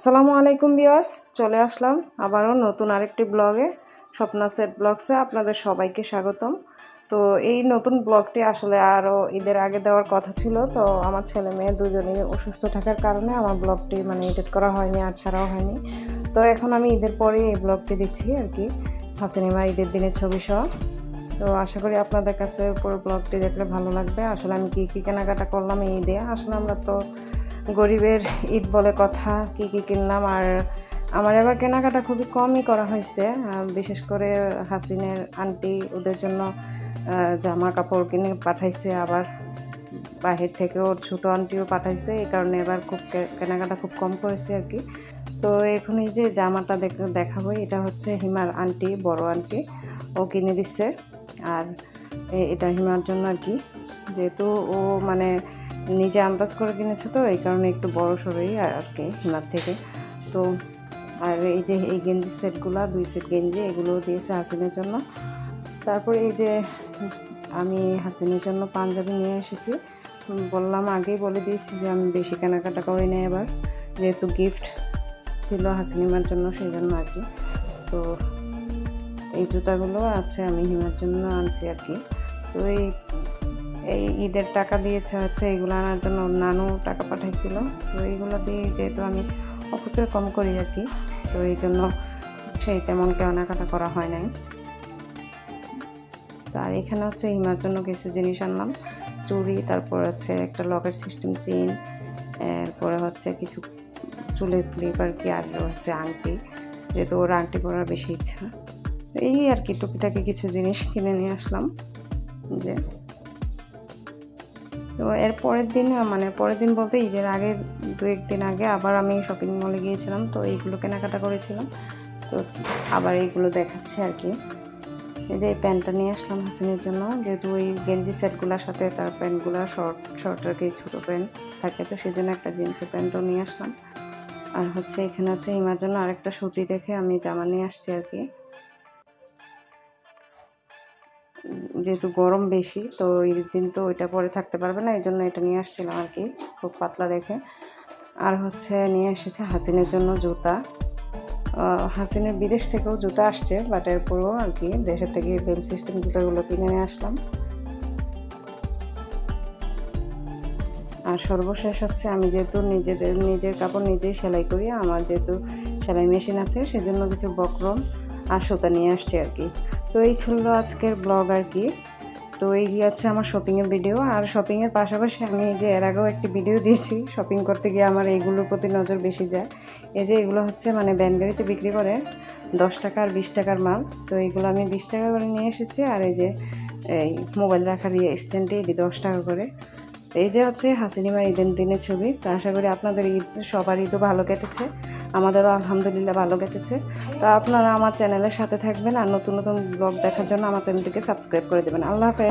আসসালামু আলাইকুম ভিউয়ার্স, চলে আসলাম আবারও নতুন আরেকটি ব্লগে। স্বপ্না সেট ব্লগসে আপনাদের সবাইকে স্বাগতম। তো এই নতুন ব্লগটি আসলে আরও ঈদের আগে দেওয়ার কথা ছিল, তো আমার ছেলে মেয়ে দুজনেই অসুস্থ থাকার কারণে আমার ব্লগটি এডিট করা হয়নি আর ছাড়াও হয়নি। তো এখন আমি ঈদের পরেই এই ব্লগটি দিচ্ছি আর কি, হাসিনিমার ঈদের দিনের ছবি সহ। তো আশা করি আপনাদের কাছে পুরো ব্লগটি দেখলে ভালো লাগবে। আসলে আমি কী কেনাকাটা করলাম এই ঈদে, আসলে আমরা তো গরিবের ঈদ বলে কথা, কি কিনলাম। আর আমার এবার কেনাকাটা খুবই কমই করা হয়েছে, বিশেষ করে হাসিনের আন্টি ওদের জন্য জামা কাপড় কিনে পাঠাইছে, আবার বাহির থেকে ওর ছোটো আন্টিও পাঠাইছে। এই কারণে এবার খুব কেনাকাটা খুব কম করেছে আর কি। তো এখন এই যে জামাটা দেখাবো, এটা হচ্ছে হিমার আন্টি, বড় আন্টি ও কিনে দিচ্ছে। আর এটা হিমার জন্য আর কি, যেহেতু ও নিজে আন্দাজ করে কিনেছে, তো এই কারণে একটু বড় সড়োই আর কি হিমার থেকে। তো আর এই যে এই গেঞ্জি সেটগুলো, 2 সেট গেঞ্জি, এগুলো দিয়েছে হাসিনের জন্য। তারপরে এই যে আমি হাসিনের জন্য পাঞ্জাবি নিয়ে এসেছি। বললাম, আগেই বলে দিয়েছি যে আমি বেশি কেনাকাটা করি না এবার, যেহেতু গিফট ছিল হাসিনিমার জন্য, সেই জন্য আর কি। তো এই জুতাগুলো আছে আমি হিমার জন্য আনছি আর কি। তো এই ঈদের টাকা দিয়েছে হচ্ছে এইগুলো আনার জন্য, নানু টাকা পাঠাইছিল। তো এইগুলো দিয়ে যেহেতু আমি অপচয় কম করি আর কি, তো এই জন্য সেই তেমন কেনাকাটা করা হয় নাই। আর এখানে হচ্ছে হিমার জন্য কিছু জিনিস আনলাম, চুড়ি, তারপর হচ্ছে একটা লকেট সিস্টেম চেইন, এরপরে হচ্ছে কিছু চুলের ক্লিপ আর কি, আর হচ্ছে আংটি, যেহেতু ওর আংটি পরার বেশি ইচ্ছা। এই আর কি টুকিটাকি কিছু জিনিস কিনে নিয়ে আসলাম। যে তো এর পরের দিন পরের দিন বলতে ঈদের আগে 2-1 দিন আগে আবার আমি শপিং মলে গিয়েছিলাম, তো এইগুলো কেনাকাটা করেছিলাম। তো আবার এইগুলো দেখাচ্ছে আর কি। এই যে এই প্যান্টটা নিয়ে আসলাম হাসিনের জন্য, যেহেতু ওই গেঞ্জি সেটগুলোর সাথে তার প্যান্টগুলো শর্ট আর কি, ছোটো প্যান্ট থাকে, তো সেই জন্য একটা জিন্সের প্যান্টও নিয়ে আসলাম। আর হচ্ছে এখানে হচ্ছে হিমার জন্য আরেকটা সুতি দেখে আমি জামা নিয়ে আসছি আর কি, যেহেতু গরম বেশি, তো ঈদের দিন তো ওইটা পরে থাকতে পারবে না, এই জন্য এটা নিয়ে আসছিলাম আর কি, খুব পাতলা দেখে। আর হচ্ছে নিয়ে এসেছে হাসিনের জন্য জুতা। হাসিনের বিদেশ থেকেও জুতা আসছে, বাট এরপরেও আর কি দেশের থেকে বেল সিস্টেম জুতাগুলো কিনে নিয়ে আসলাম। আর সর্বশেষ হচ্ছে আমি যেহেতু নিজের কাপড় নিজেই সেলাই করি, আমার যেহেতু সেলাই মেশিন আছে, সেজন্য কিছু বক্রম আর সুতা নিয়ে আসছি আর কি। তো এই ছিল আজকের ব্লগ আর কি। তো এই হচ্ছে আমার শপিংয়ের ভিডিও। আর শপিংয়ের পাশাপাশি আমি যে এর আগেও একটি ভিডিও দিয়েছি, শপিং করতে গিয়ে আমার এইগুলোর প্রতি নজর বেশি যায়। এই যে এগুলো হচ্ছে ভ্যান গাড়িতে বিক্রি করে 10 টাকা আর 20 টাকার মাল, তো এইগুলো আমি 20 টাকা করে নিয়ে এসেছি। আর এই যে এই মোবাইল রাখার স্ট্যান্ডে এটি 10 টাকা করে। এই যে হচ্ছে হাসিনিমার ঈদের দিনের ছবি। তো আশা করি আপনাদের সবার ঈদও ভালো কেটেছে, আমাদেরও আলহামদুলিল্লাহ ভালো কেটেছে। তো আপনারা আমার চ্যানেলের সাথে থাকবেন, আর নতুন নতুন ব্লগ দেখার জন্য আমার চ্যানেলটিকে সাবস্ক্রাইব করে দেবেন। আল্লাহ হাফেজ।